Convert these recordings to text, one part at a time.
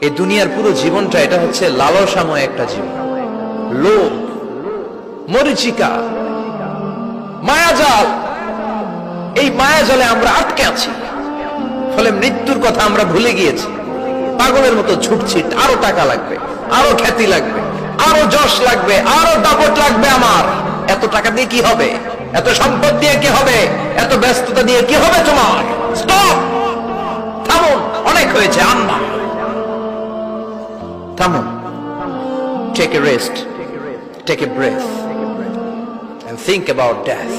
এই দুনিয়ার পুরো জীবনটা এটা হচ্ছে লালসাময় একটা জীবন, লোভ, মরিচিকা, মায়াজাল। এই মায়াজালে আমরা আটকে আছি, ফলে মৃত্যুর কথা আমরা ভুলে গিয়েছি। পাগলের মতো ছুটছি, আরো টাকা লাগবে, আরো খ্যাতি লাগবে, আরো যশ লাগবে, আরো দাপট লাগবে। আমার এত টাকা দিয়ে কি হবে? এত সম্পদ দিয়ে কি হবে? এত ব্যস্ততা দিয়ে কি হবে তোমার? স্টপ, থামুন, অনেক হয়েছে। আম্মা থামুন, take a rest, take a breath and think about death.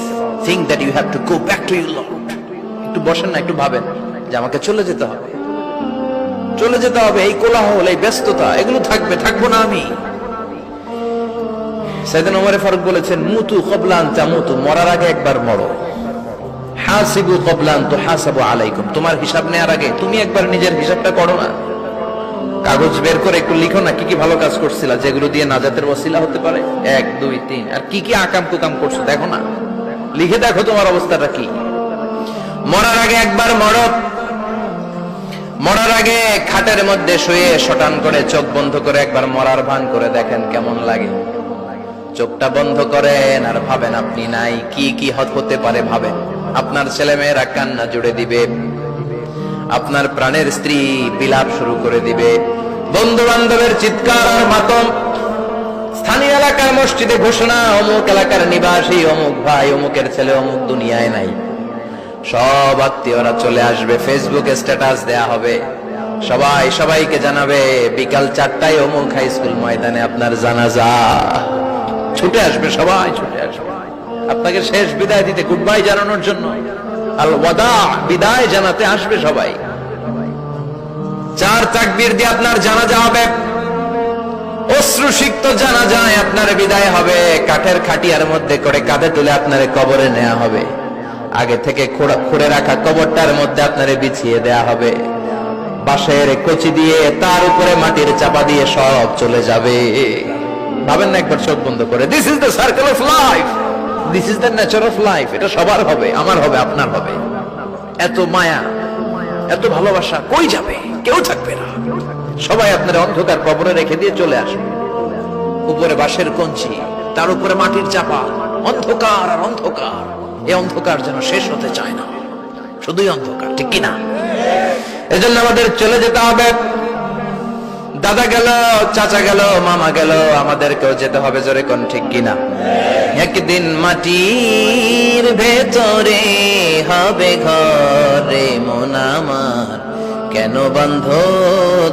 Think that you have to go back to your Lord. একটু বসেন না, একটু ভাবেন যে আমাকে চলে যেতে হবে, চলে যেতে হবে। এই কোলাহল, এই ব্যস্ততা, এগুলো থাকবে, থাকবো না আমি। সাইয়েদনা ওমর ফারুক বলেছেন, মুতু ক্বাবলা আন তামুতু, মরার আগে একবার মরো। হাসিবু ক্বাবলা আন তুহাসাবু আলাইকুম, তোমার হিসাব নেওয়ার আগে তুমি একবার নিজের হিসাবটা করো না। কাগজ বের করে একটু লিখো না কি কি ভালো কাজ করছিলা, যেগুলো দিয়ে নাজাতের ওসিলা হতে পারে। 1 2 3, আর কি কি আকাম কুকাম করছো দেখো না, লিখে দেখো তোমার অবস্থাটা কি। মরার আগে একবার মরো। মরার আগে খাটের মধ্যে শুয়ে শটান করে চোখ বন্ধ করে একবার মরার ভান করে দেখেন কেমন লাগে। চোখটা বন্ধ করেন আর ভাবেন আপনি নাই, কি কি হতে পারে ভাবেন। আপনার ছেলে মেয়েরা কান্না জুড়ে দিবে, আপনার প্রাণের স্ত্রী বিলাপ শুরু করে দিবে, বন্ধু বান্ধবের চিৎকার আর মাতম, স্থানীয় এলাকার মসজিদে ঘোষণা, অমুক এলাকার নিবাসী অমুক ভাই অমুকের ছেলে অমুক দুনিয়ায় নাই। সব আত্মীয়রা চলে আসবে, ফেসবুকে স্ট্যাটাস দেয়া হবে, সবাই সবাইকে জানাবে বিকাল 4টায় অমুক হাই স্কুল ময়দানে আপনার জানাজা। ছুটে আসবে, সবাই ছুটে আসবে আপনাকে শেষ বিদায় দিতে, গুড বাই জানানোর জন্য, আল ওয়াদা, বিদায় জানাতে আসবে সবাই। 4 তাকবীর দিয়ে আপনার জানাজা হবে, অশ্রুসিক্ত জানাজায় আপনার বিদায় হবে। কাঠের খাটিয়ার মধ্যে করে কাঁধে তুলে আপনারে কবরে নেওয়া হবে। আগে থেকে খুঁড়ে রাখা কবরটার মধ্যে আপনারে বিছিয়ে দেয়া হবে। বাঁশের কচি দিয়ে তার উপরে মাটির চাপা দিয়ে সব চলে যাবে। ভাবেন না একবার চোখ বন্ধ করে, this is the circle of life, this is the nature of life. এটা সবার হবে, আমার হবে, আপনার হবে। এত মায়া, এত ভালোবাসা কই যাবে? কেউ থাকবে না, সবাই আপনার অন্ধকার কবরে রেখে দিয়ে চলে আসবে। উপরে বাঁশের কঞ্চি, তার উপরে মাটির চাপা, অন্ধকার আর অন্ধকার। এই অন্ধকার যেন শেষ হতে চায় না, শুধুই অন্ধকার, ঠিক কিনা? এজন্য আমাদের চলে যেতে হবে। দাদা গেল, চাচা গেল, মামা গেল, আমাদেরকেও যেতে হবে, জোরে কোন ঠিক কিনা? একদিন মাটির ভেতরে হবে ঘরে মন আমার, কেন বন্ধ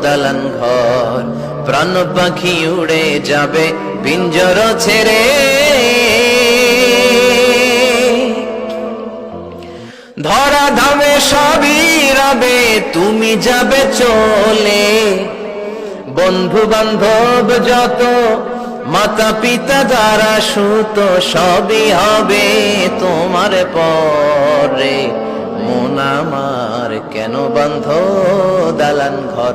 দালান ঘর, প্রাণ পাখি উড়ে যাবে পিঞ্জর ছেড়ে। ধরা ধামে সবই রবে, তুমি যাবে চলে। বন্ধু বান্ধব যত, মাতা পিতা দ্বারা সুত, সবই হবে তোমার পরে। মন আমার কেন বন্ধ দালান ঘর,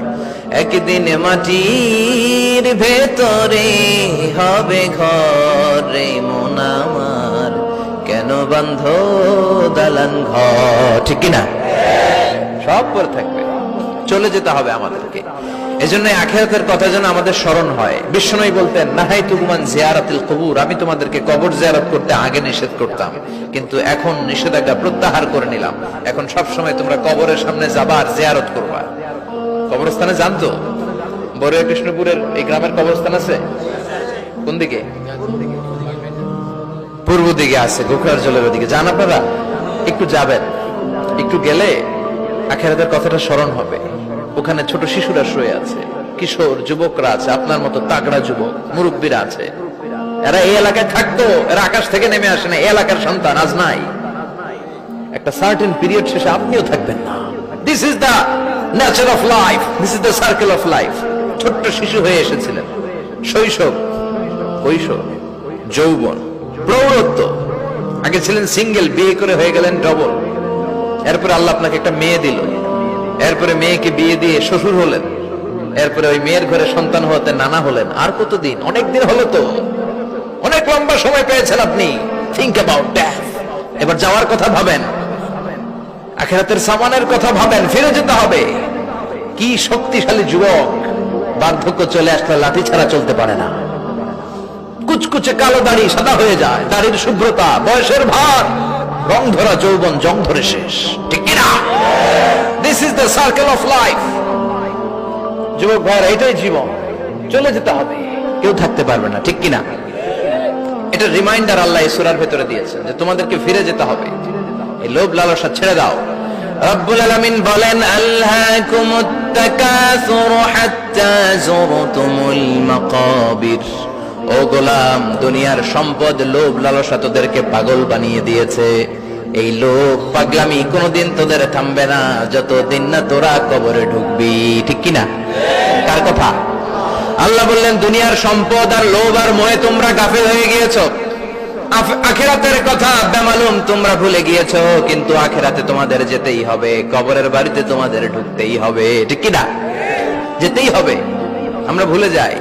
একদিন মাটির ভেতরে হবে ঘরে মন আমার, কেন বন্ধ দালান ঘর, ঠিক কিনা? সব পরে থাকবে, চলে যেতে হবে আমাদেরকে। এজন্য আখিরাতের কথা যেন আমাদের স্মরণ হয়। বিশ্বনবী বলতেন, নাহাইতুকুমান জিয়ারাতিল কুবুর, আমি তোমাদেরকে কবর জিয়ারত করতে আগে নিষেধ করতাম, কিন্তু এখন নিষেধাজ্ঞা প্রত্যাহার করে নিলাম। এখন সব সময় তোমরা কবরের সামনে যাবা আর জিয়ারত করবা। কবরস্থানে জানতো বড় কৃষ্ণপুরের এই গ্রামের কবরস্থান আছে কোন দিকে? পূর্ব দিকে আছে, গোখরার জলের ওদিকে। যান আপনারা, একটু যাবেন, একটু গেলে আখিরাতের কথাটা স্মরণ হবে। ওখানে ছোট শিশুরা শুয়ে আছে, কিশোর যুবকরা আছে, আপনার মতো তাগড়া যুবক, মুরব্বীরা আছে। এরা এই এলাকায় থাকতো, এরা আকাশ থেকে নেমে আসে না, এই এলাকার সন্তান, আজ নাই। একটা সার্টেন পিরিয়ড শেষে আপনিও থাকবেন না। This is the nature of life, this is the circle of life. ছোট্ট শিশু হয়ে এসেছিলেন, শৈশব, কৈশোর, যৌবন, প্রৌঢ়ত্ব। আগে ছিলেন সিঙ্গেল, বিয়ে করে হয়ে গেলেন ডবল। এরপরে আল্লাহ আপনাকে একটা মেয়ে দিল, এরপরে মেয়েকে বিয়ে দিয়ে শ্বশুর হলেন, এরপরে ওই মেয়ের ঘরে সন্তান হতে নানা হলেন। আর কতদিন? অনেক দিন হলো তো, অনেক লম্বা সময় পেয়েছেন আপনি। Think about death. এবার যাওয়ার কথা ভাবেন, আখিরাতের সামানের কথা ভাবেন, ফিরে যেতে হবে। কি শক্তিশালী যুবক, বার্ধক্য চলে আসলে লাঠি ছাড়া চলতে পারে না। কুচকুচে কালো দাড়ি সাদা হয়ে যায়, দাড়ির শুভ্রতা, বয়সের ভার, রং ধরা যৌবন জং ধরে শেষ, ঠিক কিনা? This is the circle of life. যুবক ভাইরা, এটাই জীবন, চলে যেতে হবে, কেউ থাকতে পারবে না, ঠিক কিনা? এটা রিমাইন্ডার আল্লাহ এই সূরার ভেতরে দিয়েছেন যে তোমাদেরকে ফিরে যেতে হবে, এই লোভ লালসা ছেড়ে দাও। রব্বুল আলামিন বলেন, আলহাকুমুত তাকাসুর হাত্তা যুরতুমুল মাকাবির। ও গোলাম, দুনিয়ার সম্পদ, লোভ লালসা তোদেরকে পাগল বানিয়ে দিয়েছে। এই লোভ পাগলামি কোনোদিন তোদের থামবে না যতদিন না তোরা কবরে ঢুকবি, ঠিক কিনা? কার কথা? আল্লাহ বললেন, দুনিয়ার সম্পদ আর লোভ আর মোহে তোমরা গাফেল হয়ে গিয়েছো, আখিরাতের কথা বেমালুম তোমরা ভুলে গিয়েছো। কিন্তু আখিরাতে তোমাদের যেতেই হবে, কবরের বাড়িতে তোমাদের ঢুকতেই হবে, ঠিক কিনা? যেতেই হবে। আমরা ভুলে যাই।